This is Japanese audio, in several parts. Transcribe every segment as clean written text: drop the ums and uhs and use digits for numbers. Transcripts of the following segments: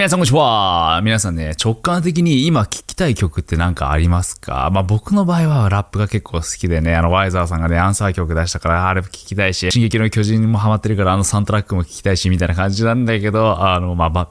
皆さんこんにちは。皆さんね、直感的に今聴きたい曲って何かありますか？僕の場合はラップが結構好きでね、ワイザーさんがね、アンサー曲出したから、あれも聴きたいし、進撃の巨人にもハマってるから、サントラックも聴きたいし、みたいな感じなんだけど、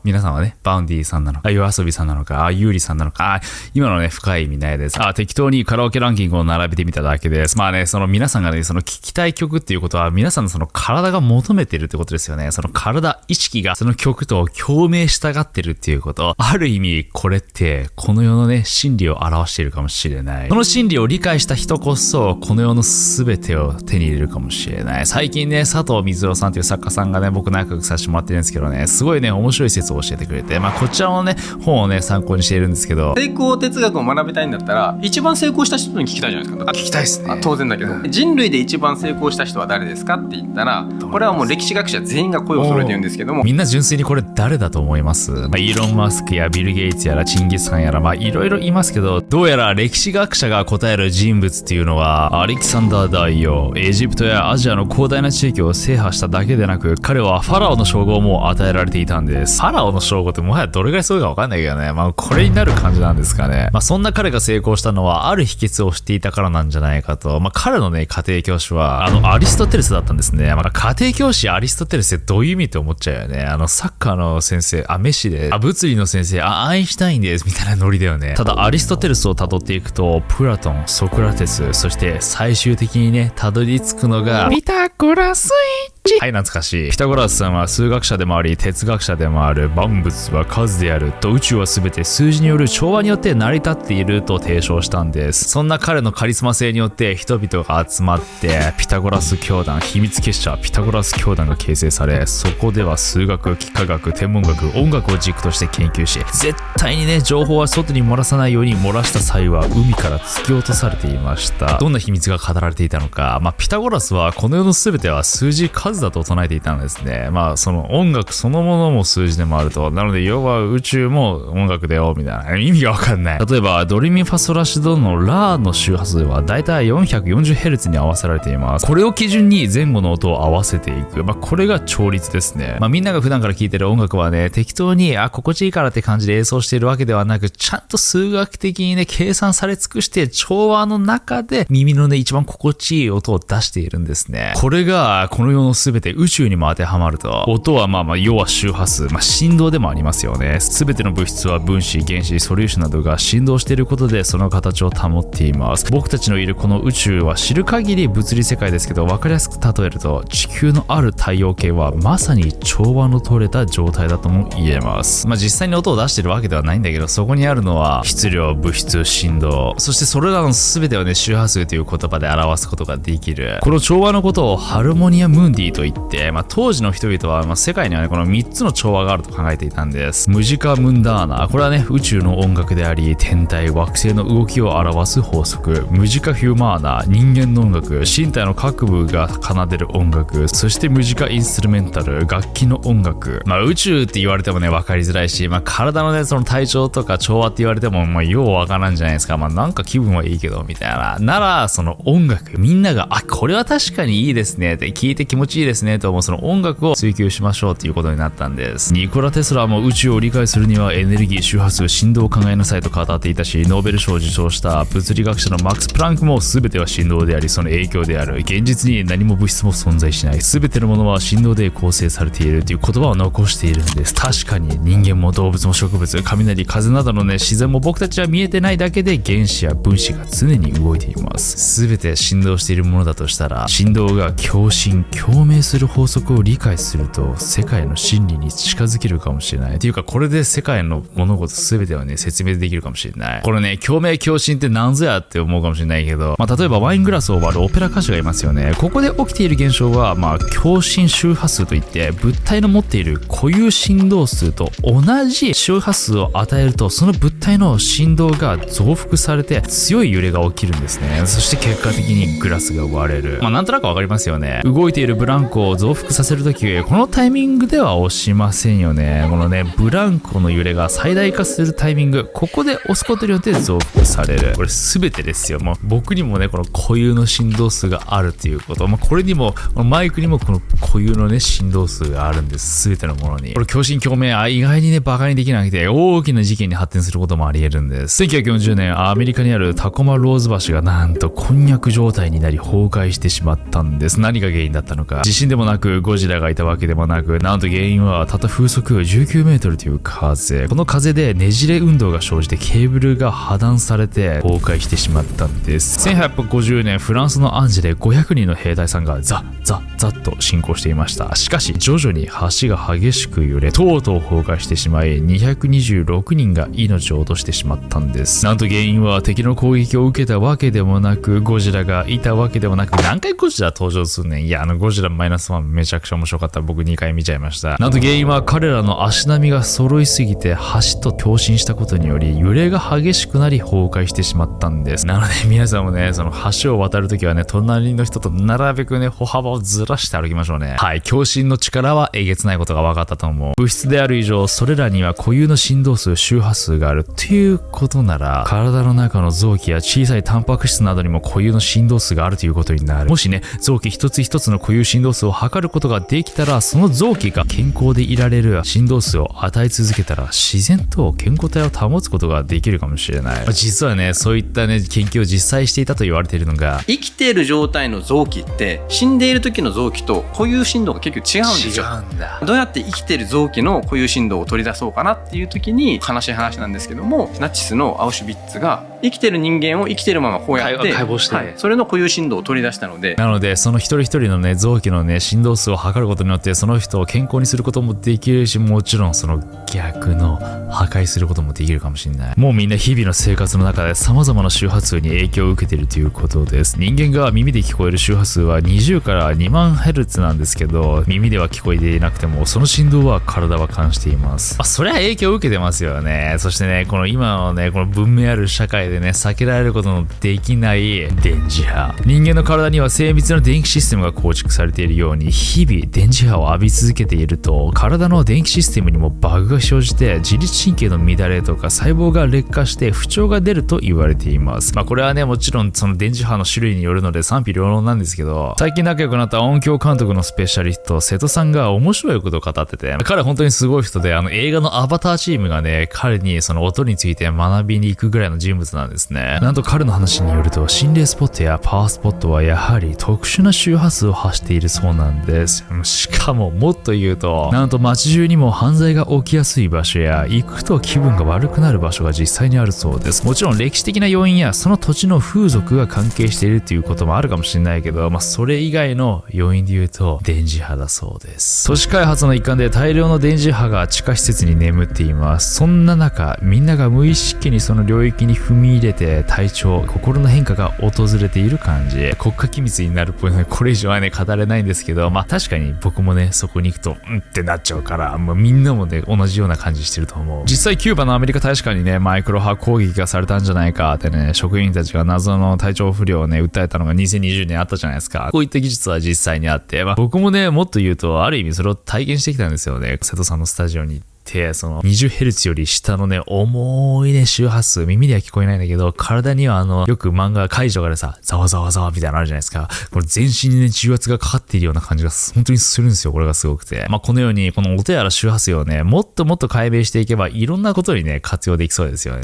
皆さんはね、バウンディさんなのか、夜遊びさんなのか、ユーリさんなのか、今のね、深い意味ないです。適当にカラオケランキングを並べてみただけです。その皆さんがね、その聴きたい曲っていうことは、皆さんのその体が求めてるってことですよね。その体、意識がその曲と共鳴したがってるっていうこと。ある意味、これって、この世のね、真理を表しているかもしれない。この真理を理解した人こそ、この世の全てを手に入れるかもしれない。最近ね、佐藤水郎さんという作家さんがね、僕仲良くさせてもらってるんですけどね、すごいね、面白い説を教えてくれて、こちらのね、本をね、参考にしているんですけど、成功哲学を学びたいんだったら、一番成功した人に聞きたいじゃないですか。聞きたいですね。当然だけど、人類で一番成功した人は誰ですかって言ったら、これはもう歴史学者全員が声を揃えて言うんですけども、みんな純粋にこれ誰だと思います？イーロン・マスクやビル・ゲイツやらチンギス・ハンやらいろいろいますけど、どうやら歴史学者が答える人物っていうのはアレキサンダー大王、エジプトやアジアの広大な地域を制覇しただけでなく、彼はファラオの称号も与えられていたんです。ファラオの称号ってもはやどれぐらいすごいか分かんないけどね、これになる感じなんですかね。そんな彼が成功したのはある秘訣を知っていたからなんじゃないかと。彼のね、家庭教師はアリストテレスだったんですね。家庭教師アリストテレスってどういう意味って思っちゃうよね。サッカーの先生、メッシで、物理の先生、アインシュタインですみたいなノリだよね。ただアリストテレスを辿っていくと、プラトン、ソクラテス、そして最終的にね、辿り着くのがピタゴラスイッチ。はい、懐かしい。ピタゴラスさんは数学者でもあり、哲学者でもある。万物は数であると、宇宙は全て数字による調和によって成り立っていると提唱したんです。そんな彼のカリスマ性によって人々が集まって、ピタゴラス教団、秘密結社ピタゴラス教団が形成され、そこでは数学、幾何学、天文学、音楽を軸として研究し、絶対にね、情報は外に漏らさないように、漏らした際は海から突き落とされていました。どんな秘密が語られていたのか。ピタゴラスはこの世の全ては数字、数だと唱えていたのですね。その音楽そのものも数字でもあると。なので、要は宇宙も音楽だよ、みたいな。意味がわかんない。例えば、ドレミファソラシドのラの周波数はだいたい 440Hz に合わせられています。これを基準に前後の音を合わせていく。これが調律ですね。みんなが普段から聴いてる音楽はね、適当に、心地いいからって感じで演奏しているわけではなく、ちゃんと数学的にね、計算され尽くして、調和の中で耳のね、一番心地いい音を出しているんですね。これが、この世のすべて宇宙にも当てはまると。音は要は周波数、振動でもありますよね。すべての物質は分子、原子、素粒子などが振動していることで、その形を保っています。僕たちのいるこの宇宙は知る限り物理世界ですけど、分かりやすく例えると、地球のある太陽系はまさに調和の取れた状態だとも言えます。実際に音を出してるわけではないんだけど、そこにあるのは質量、物質、振動、そしてそれらの全てをね、周波数という言葉で表すことができる。この調和のことをハルモニアムンディと言って、当時の人々は、世界にはね、この3つの調和があると考えていたんです。ムジカ・ムンダーナ。これはね、宇宙の音楽であり、天体、惑星の動きを表す法則。ムジカ・ヒューマーナ。人間の音楽。身体の各部が奏でる音楽。そしてムジカ・インストゥルメンタル。楽器の音楽。宇宙って言われてもね、分かりづらいし、体のね、その体調とか調和って言われても、ようわからんじゃないですか。なんか気分はいいけど、みたいな。なら、その音楽、みんなが、これは確かにいいですねって、聞いて気持ちいいですねと思う、その音楽を追求しましょうっていうことになったんです。ニコラ・テスラも宇宙を理解するにはエネルギー、周波数、振動を考えなさいと語っていたし、ノーベル賞を受賞した物理学者のマックス・プランクも全ては振動であり、その影響である。現実に何も物質も存在しない。全てのものは振動で構成されているという言葉を残しているんです。確かに人間も動物も植物、雷、風などのね、自然も僕たちは見えてないだけで原子や分子が常に動いています。全て振動しているものだとしたら、振動が共振、共鳴する法則を理解すると、世界の真理に近づけるかもしれない。っていうか、これで世界の物事全てをね、説明できるかもしれない。これね、共鳴共振って何ぞやって思うかもしれないけど、例えばワイングラスを割るオペラ歌手がいますよね。ここで起きている現象は、共振周波数といって、物体の持っている固有振動数と同じ周波数を与えると、その物体の振動が増幅されて強い揺れが起きるんですね。そして結果的にグラスが割れる。なんとなくわかりますよね。動いているブランココを増幅させるとき、このタイミングでは押しませんよね。このね、ブランコの揺れが最大化するタイミング、ここで押すことによって増幅される。これ全てですよ。もう僕にもね、この固有の振動数があるということ。これにも、マイクにもこの固有のね、振動数があるんです。全てのものに。これ共振共鳴、意外にね、バカにできなくて、大きな事件に発展することもあり得るんです。1940年、アメリカにあるタコマローズ橋がなんとこんにゃく状態になり崩壊してしまったんです。何が原因だったのか。地震でもなく、ゴジラがいたわけでもなく、なんと原因はたった風速19メートルという風。この風でねじれ運動が生じてケーブルが破断されて崩壊してしまったんです。1850年、フランスのアンジェで500人の兵隊さんがザッと進行していました。しかし徐々に橋が激しく揺れ、とうとう崩壊してしまい、226人が命を落としてしまったんです。なんと原因は敵の攻撃を受けたわけでもなく、ゴジラがいたわけでもなく、何回ゴジラ登場するねん。いや、ゴジラマイナス1めちゃくちゃ面白かった。僕2回見ちゃいました。なんと原因は彼らの足並みが揃いすぎて橋と共振したことにより、揺れが激しくなり崩壊してしまったんです。なので皆さんもね、その橋を渡るときはね、隣の人となるべくね、歩幅をずらして歩きましょうね。はい、共振の力はえげつないことが分かったと思う。物質である以上、それらには固有の振動数、周波数があるということなら、体の中の臓器や小さいタンパク質などにも固有の振動数があるということになる。もしね、臓器一つ一つの固有振動数を測ることができたら、その臓器が健康でいられる振動数を与え続けたら、自然と健康体を保つことができるかもしれない。実はね、そういったね、研究を実際していたと言われているのが、生きている状態の臓器って死んでいる時の臓器と固有振動が結局違うんですよ。違うんだ。どうやって生きている臓器の固有振動を取り出そうかなっていう時に悲しい話なんですけども、ナチスのアウシュビッツが生きてる人間を生きてるままこうやって解剖して、それの固有振動を取り出したので、なのでその一人一人のね、臓器のね、振動数を測ることによってその人を健康にすることもできるし、もちろんその逆の破壊することもできるかもしれない。もうみんな日々の生活の中で様々な周波数に影響を受けているということです。人間が耳で聞こえる周波数は20から2万ヘルツなんですけど、耳では聞こえていなくてもその振動は体は感じています。そりゃ影響を受けてますよね。そしてね、この今のね、この文明ある社会でね、避けられることのできない電磁波。人間の体には精密な電気システムが構築されているように、日々電磁波を浴び続けていると、体の電気システムにもバグが生じて、自律神経の乱れとか細胞が劣化して不調が出ると言われています。これはね、もちろんその電磁波の種類によるので賛否両論なんですけど、最近仲良くなった音響監督のスペシャリスト瀬戸さんが面白いことを語ってて、彼は本当にすごい人で、映画のアバターチームがね、彼にその音について学びに行くぐらいの人物なんですね。なんと彼の話によると、心霊スポットやパワースポットはやはり特殊な周波数を発しているそうなんです。しかももっと言うと、なんと街中にも犯罪が起きやすい場所や行くと気分が悪くなる場所が実際にあるそうです。もちろん歴史的な要因やその土地の風俗が関係しているということもあるかもしれないけど、それ以外の要因で言うと電磁波だそうです。都市開発の一環で大量の電磁波が地下施設に眠っています。そんな中、みんなが無意識にその領域に踏み入れて体調、心の変化が訪れている感じ。国家機密になるっぽいので、これ以上はね、語れないんですけど、確かに僕もね、そこに行くとってなっちゃうから、みんなもね、同じような感じしてると思う。実際キューバのアメリカ大使館にね、マイクロ波攻撃がされたんじゃないかってね、職員たちが謎の体調不良をね、訴えたのが2020年あったじゃないですか。こういった技術は実際にあって、僕もね、もっと言うと、ある意味それを体験してきたんですよね。瀬戸さんのスタジオに。その 20Hz より下のね、重いね、周波数、耳では聞こえないんだけど、体にはよく漫画解除からさ、ざわざわざわみたいなのあるじゃないですか。これ全身にね、重圧がかかっているような感じが本当にするんですよ。これがすごくて。このように、この音やら周波数をね、もっともっと解明していけば、いろんなことにね、活用できそうですよね。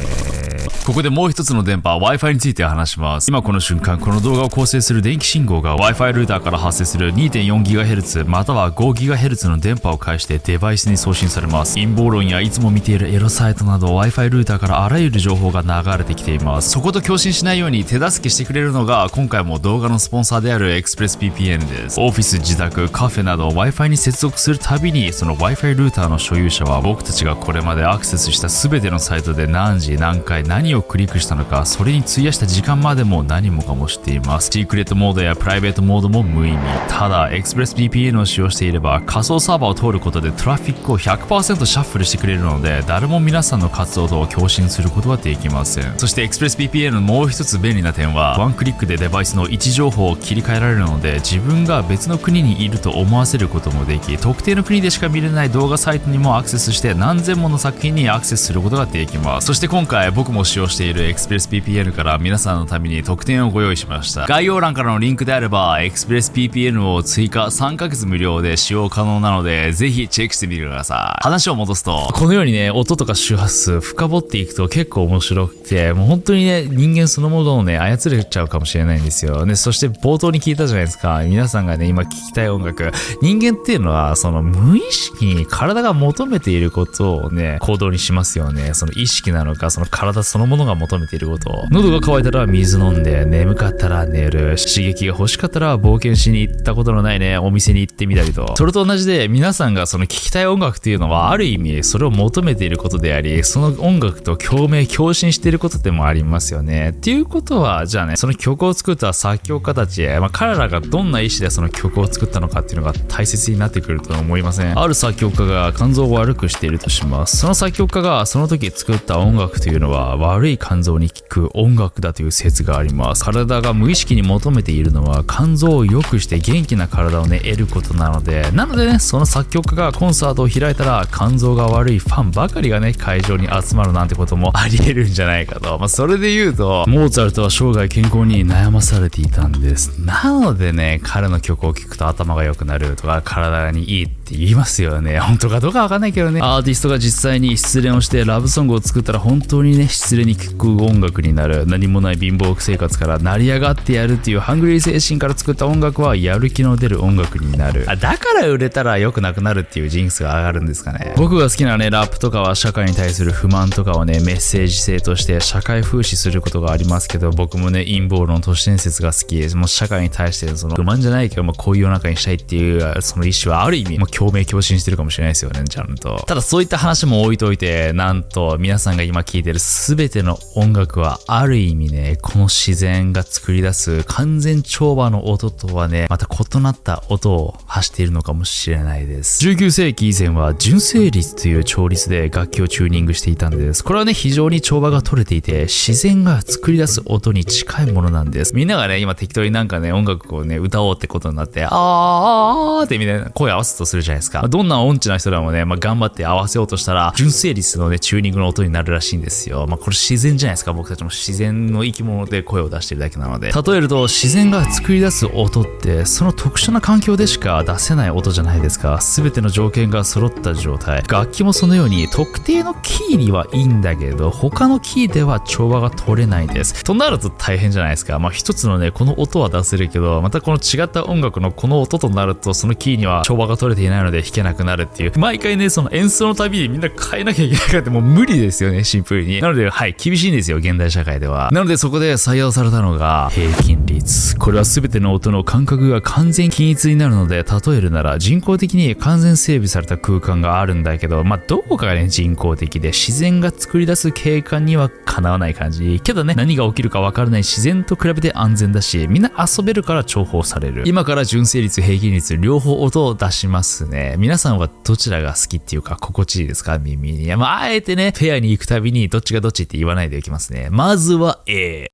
ここでもう一つの電波、Wi-Fi について話します。今この瞬間、この動画を構成する電気信号が Wi-Fi ルーターから発生する 2.4GHz または 5GHz の電波を介してデバイスに送信されます。陰謀論やいつも見ているエロサイトなど Wi-Fi ルーターからあらゆる情報が流れてきています。そこと共振しないように手助けしてくれるのが今回も動画のスポンサーである ExpressVPN です。オフィス、自宅、カフェなど Wi-Fi に接続するたびにその Wi-Fi ルーターの所有者は僕たちがこれまでアクセスした全てのサイトで何時何回何何をクリックしたのか、それに費やした時間までも何もかも知っています。シークレットモードやプライベートモードも無意味。ただ、ExpressVPN を使用していれば、仮想サーバーを通ることでトラフィックを 100% シャッフルしてくれるので、誰も皆さんの活動と共振することはできません。そして ExpressVPN のもう一つ便利な点は、ワンクリックでデバイスの位置情報を切り替えられるので、自分が別の国にいると思わせることもでき、特定の国でしか見れない動画サイトにもアクセスして何千もの作品にアクセスすることができます。そして今回僕も使用している ExpressVPN から皆さんのために特典をご用意しました。概要欄からのリンクであれば ExpressVPN を追加3ヶ月無料で使用可能なので、ぜひチェックしてみてください。話を戻すと、このようにね、音とか周波数深掘っていくと結構面白くて、もう本当にね、人間そのものをね、操れちゃうかもしれないんですよ。で、そして冒頭に聞いたじゃないですか。皆さんがね、今聞きたい音楽。人間っていうのは、その無意識に体が求めていることをね、行動にしますよね。その意識なのか、その体そのものが求めていることを。喉が渇いたら水飲んで、眠かったら寝る。刺激が欲しかったら冒険しに行ったことのないね、お店に行ってみたりと。それと同じで、皆さんがその聞きたい音楽っていうのは、ある意味、それを求めていることであり、その音楽と共振していることでもありますよね。っていうことは、じゃあね、その曲を作った作曲家たち、彼らがどんな意思でその曲を作ったのかっていうのが大切になってくると思いません？ある作曲家が肝臓を悪くしているとします。その作曲家がその時作った音楽というのは悪い肝臓に効く音楽だという説があります。体が無意識に求めているのは肝臓を良くして元気な体をね、得ることなのでね、その作曲家がコンサートを開いたら肝臓が悪いファンばかりがね、会場に集まるなんてこともあり得るんじゃないかと。それで言うと、モーツァルトは生涯健康に悩まされていたんです。なのでね、彼の曲を聴くと頭が良くなるとか、体にいいって言いますよね。本当かどうかわかんないけどね。アーティストが実際に失恋をしてラブソングを作ったら本当にね、失恋に聴く音楽になる。何もない貧乏生活から成り上がってやるっていうハングリー精神から作った音楽はやる気の出る音楽になる。だから売れたら良くなくなるっていうジンクスが上がるんですかね。僕が好きなね、ラップとかは社会に対する不満とかをね、メッセージ性として社会風刺することがありますけど、僕もね、陰謀論都市伝説が好きです。もう社会に対してその不満じゃないけど、こういう世の中にしたいっていうその意思はある意味もう共振してるかもしれないですよね、ちゃんと。ただそういった話も置いといて、なんと皆さんが今聴いてる全ての音楽はある意味ね、この自然が作り出す完全調和の音とはね、また異なった音を発しているのかもしれないです。19世紀以前は純正律という調律で楽器をチューニングしていたんです。これはね、非常に調和が取れていて、自然が作り出す音に近いものなんです。みんながね、今適当になんかね、音楽をね、歌おうってことになって、ってみんな声合わせとするじゃないですか。どんな音痴な人でもね、頑張って合わせようとしたら、純正律のね、チューニングの音になるらしいんですよ。これ自然じゃないですか。僕たちも自然の生き物で声を出してるだけなので。例えると、自然が作り出す音って、その特殊な環境でしか出せない音じゃないですか。すべての条件が揃った状態。楽器もそのように、特定のキーにはいいんだけど、他のキーでは調和が取れないです。となると大変じゃないですか。一つのね、この音は出せるけど、またこの違った音楽のこの音となると、そのキーには調和が取れていないので弾けなくなるっていう。毎回ね、その演奏のたびにみんな変えなきゃいけなかったもう無理ですよね、シンプルに。なので、はい、厳しいんですよ、現代社会では。なのでそこで採用されたのが、平均率。これは全ての音の感覚が完全均一になるので、例えるなら人工的に完全整備された空間があるんだけど、どこかがね、人工的で自然が作り出す景観にはかなわない感じ。けどね、何が起きるか分からない自然と比べて安全だし、みんな遊べるから重宝される。今から純正率、平均率、両方音を出しますね。皆さんはどちらが好きっていうか心地いいですか？耳に。あえてね、フェアに行くたびにどっちがどっちって言わないでおきますね。まずは A。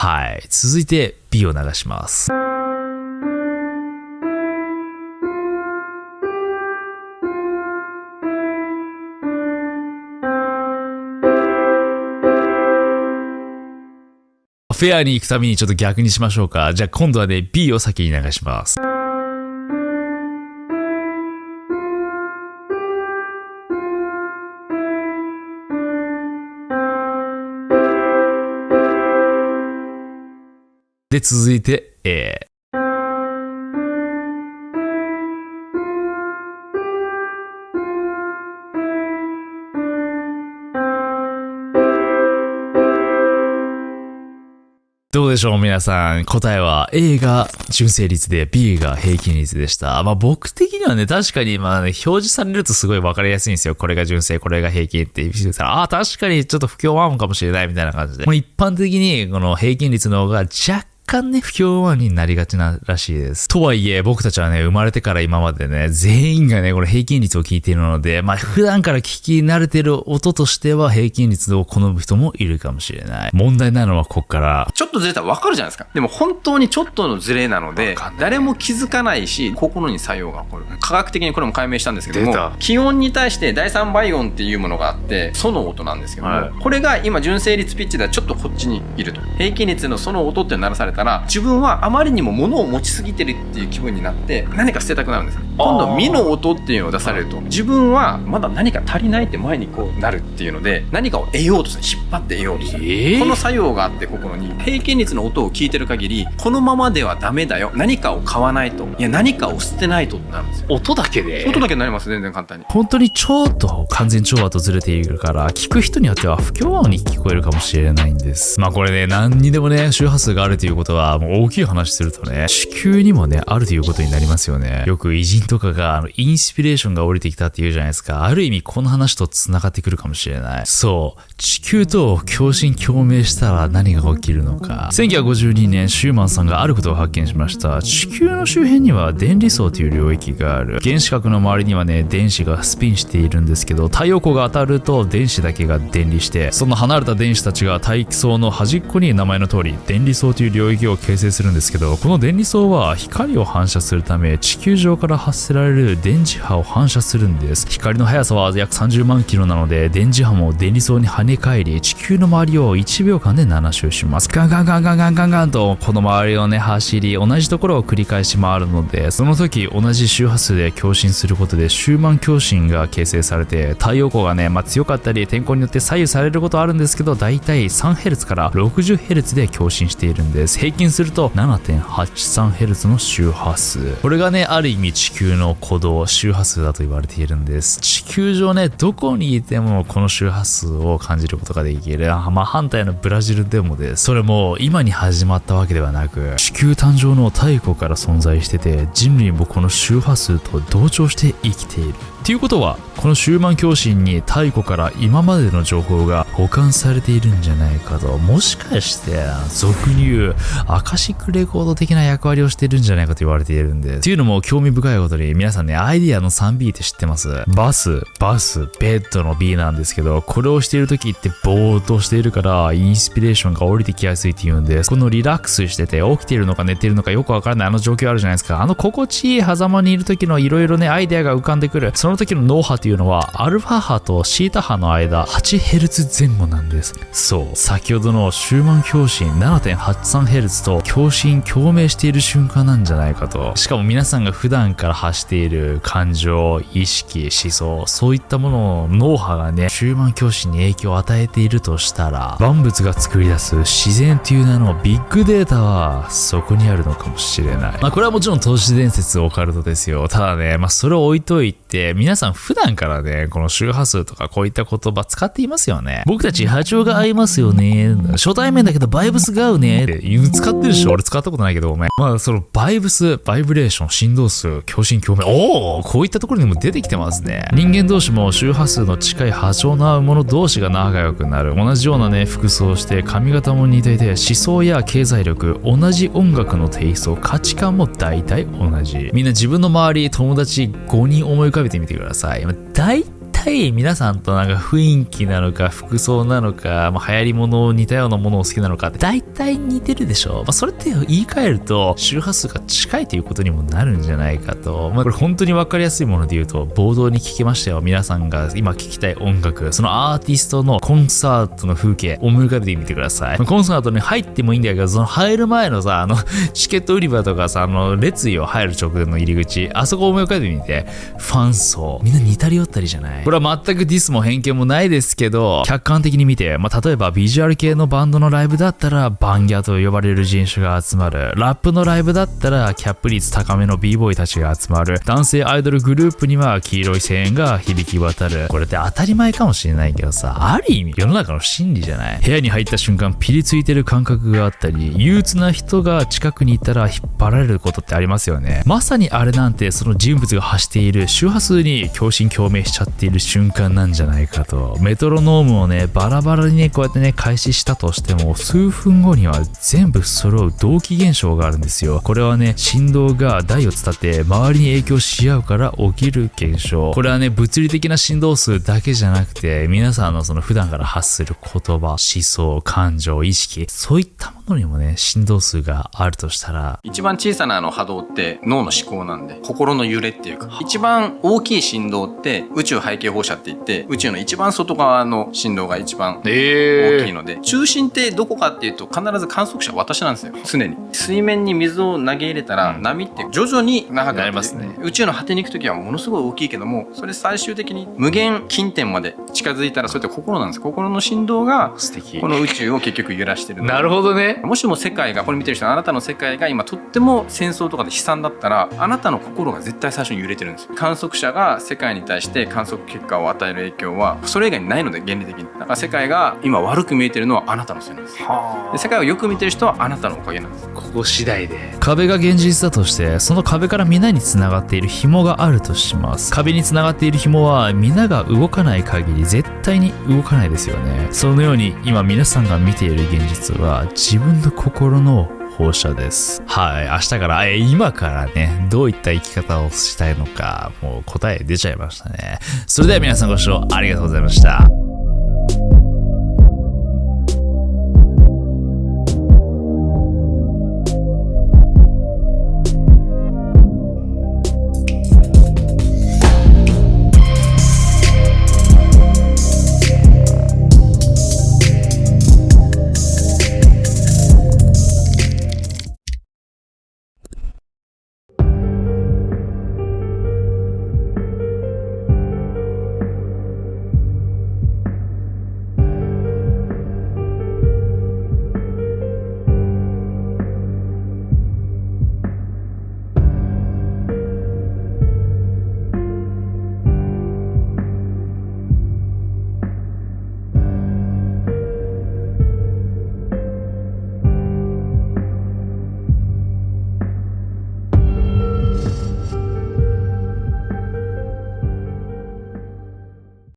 はい。続いて B を流します。フェアに行くためにちょっと逆にしましょうか。じゃあ今度はね、B を先に流します。で、続いて A。どうでしょう皆さん。答えは A が純正率で B が平均率でした。僕的にはね、確かに表示されるとすごい分かりやすいんですよ。これが純正、これが平均って言ったら、確かにちょっと不協和音かもしれないみたいな感じで。一般的にこの平均率の方が若干ね、不協和音になりがちならしいです。とはいえ、僕たちはね、生まれてから今までね、全員がね、この平均率を聞いているので、普段から聞き慣れてる音としては平均率を好む人もいるかもしれない。問題なのはここから。ちょっとずれたら分かるじゃないですか。でも本当にちょっとのずれなので、誰も気づかないし、心に作用が起こる。科学的にこれも解明したんですけども、気温に対して第三倍音っていうものがあって、ソの音なんですけども、これが今純正率ピッチではちょっとこっちにいると。平均率のソの音って鳴らされたら、自分はあまりにも物を持ちすぎてるっていう気分になって何か捨てたくなるんですね。今度ミの音っていうのを出されると自分はまだ何か足りないって前にこうなるっていうので何かを得ようとする、引っ張って得ようとする、この作用があって心に平均率の音を聞いてる限りこのままではダメだよ、何かを買わないと、いや何かを捨てないとってなるんですよ。音だけでなります。全然簡単に。本当にちょっと完全調和とずれているから聞く人によっては不協和音に聞こえるかもしれないんです。これね、何にでもね周波数があるということはもう大きい話するとね、地球にもねあるということになりますよね。よく偉人とかがインスピレーションが降りてきたって言うじゃないですか。ある意味この話と繋がってくるかもしれない。そう、地球と共振共鳴したら何が起きるのか。1952年シューマンさんがあることを発見しました。地球の周辺には電離層という領域がある。原子核の周りにはね電子がスピンしているんですけど、太陽光が当たると電子だけが電離して、その離れた電子たちが大気層の端っこに名前の通り電離層という領域を形成するんですけど、この電離層は光を反射するため地球上から発せられる電磁波を反射するんです。光の速さは約30万キロなので、電磁波も電離層に跳ね返り地球の周りを1秒間で7周します。ガンガンガンガンガンガンガンとこの周りをね走り、同じところを繰り返し回るので、その時同じ周波数で共振することでシューマン共振が形成されて、太陽光がね、強かったり天候によって左右されることはあるんですけど、だいたい 3Hz から 60Hz で共振しているんです。平均すると 7.83Hz の周波数。これがね、ある意味地球の鼓動、周波数だと言われているんです。地球上ね、どこにいてもこの周波数を感じることができる。反対のブラジルでもです。それも今に始まったわけではなく、地球誕生の太古から存在してて、人類もこの周波数と同調して生きている。っていうことは、このシューマン共振に太古から今までの情報が保管されているんじゃないかと、もしかして俗に言うアカシックレコード的な役割をしているんじゃないかと言われているんです。っていうのも興味深いことに、皆さんね、アイディアの 3B って知ってます？バス、ベッドの B なんですけど、これをしている時ってぼーっとしているからインスピレーションが降りてきやすいって言うんです。このリラックスしてて起きているのか寝ているのかよくわからないあの状況あるじゃないですか。心地いい狭間にいる時のいろいろねアイデアが浮かんでくる。その時の脳波というのはアルファ波とシータ波の間 8Hz 前後なんです。そう、先ほどのシューマン共振 7.83Hz と共振共鳴している瞬間なんじゃないかと。しかも皆さんが普段から発している感情、意識、思想、そういったものの脳波がね、シューマン共振に影響を与えているとしたら、万物が作り出す自然という名のビッグデータはそこにあるのかもしれない。これはもちろん都市伝説オカルトですよ。ただね、それを置いといて、皆さん普段からね、この周波数とかこういった言葉使っていますよね。僕たち波長が合いますよね。初対面だけどバイブスが合うねって使ってるでしょ。俺使ったことないけど、そのバイブス、バイブレーション、振動数、共振共鳴、こういったところにも出てきてますね。人間同士も周波数の近い波長の合う者同士が仲良くなる。同じようなね、服装をして髪型も似ていて、思想や経済力、同じ音楽のテイスト、価値観も大体同じ。みんな自分の周り、友達5人思い浮かべてみてください。大体皆さんとなんか雰囲気なのか服装なのか、流行り物似たようなものを好きなのかって大体似てるでしょ。それって言い換えると周波数が近いということにもなるんじゃないかと。これ本当に分かりやすいもので言うと、冒頭に聞きましたよ。皆さんが今聴きたい音楽、そのアーティストのコンサートの風景思い浮かべてみてください。コンサートに入ってもいいんだけど、その入る前のさ、チケット売り場とかさ、列位を入る直前の入り口、あそこ思い浮かべてみて、ファン層みんな似たり寄ったりじゃない。これは全くディスも偏見もないですけど、客観的に見て、例えばビジュアル系のバンドのライブだったらバンギャと呼ばれる人種が集まる。ラップのライブだったらキャップ率高めの b ボーイたちが集まる。男性アイドルグループには黄色い声援が響き渡る。これって当たり前かもしれないけどさ、ある意味世の中の真理じゃない。部屋に入った瞬間ピリついてる感覚があったり、憂鬱な人が近くにいたら引っ張られることってありますよね。まさにあれなんてその人物が発している周波数に共振共鳴しちゃっている瞬間なんじゃないかと。メトロノームをねバラバラにねこうやってね開始したとしても数分後には全部揃う同期現象があるんですよ。これはね振動が台を伝って周りに影響し合うから起きる現象。これはね物理的な振動数だけじゃなくて皆さんのその普段から発する言葉、思想、感情、意識、そういったものにもね振動数があるとしたら、一番小さな波動って脳の思考なんで、心の揺れっていうか、一番大きい振動って宇宙背景放射って言って、宇宙の一番外側の振動が一番大きいので、中心ってどこかっていうと必ず観測者は私なんですよ。常に水面に水を投げ入れたら、波って徐々に長くなりますね。宇宙の果てに行くときはものすごい大きいけども、それ最終的に無限近点まで近づいたら、それって心なんです。心の振動が素敵。この宇宙を結局揺らしてる。なるほどね。もしも世界が、これ見てる人、あなたの世界が今とっても戦争とかで悲惨だったら、あなたの心が絶対最初に揺れてるんですよ。観測者が世界に対して観測結果を与える影響はそれ以外にないので、原理的に。だから世界が今悪く見えてるのはあなたのせいなんです。で世界をよく見てる人はあなたのおかげなんです。ここ次第で。壁が現実だとして、その壁から皆につながっている紐があるとします。壁につながっている紐は皆が動かない限り絶対に動かないですよね。そのように今皆さんが見ている現実は自分の心の放射です。はい。明日から、今からね、どういった生き方をしたいのか、もう答え出ちゃいましたね。それでは皆さんご視聴ありがとうございました。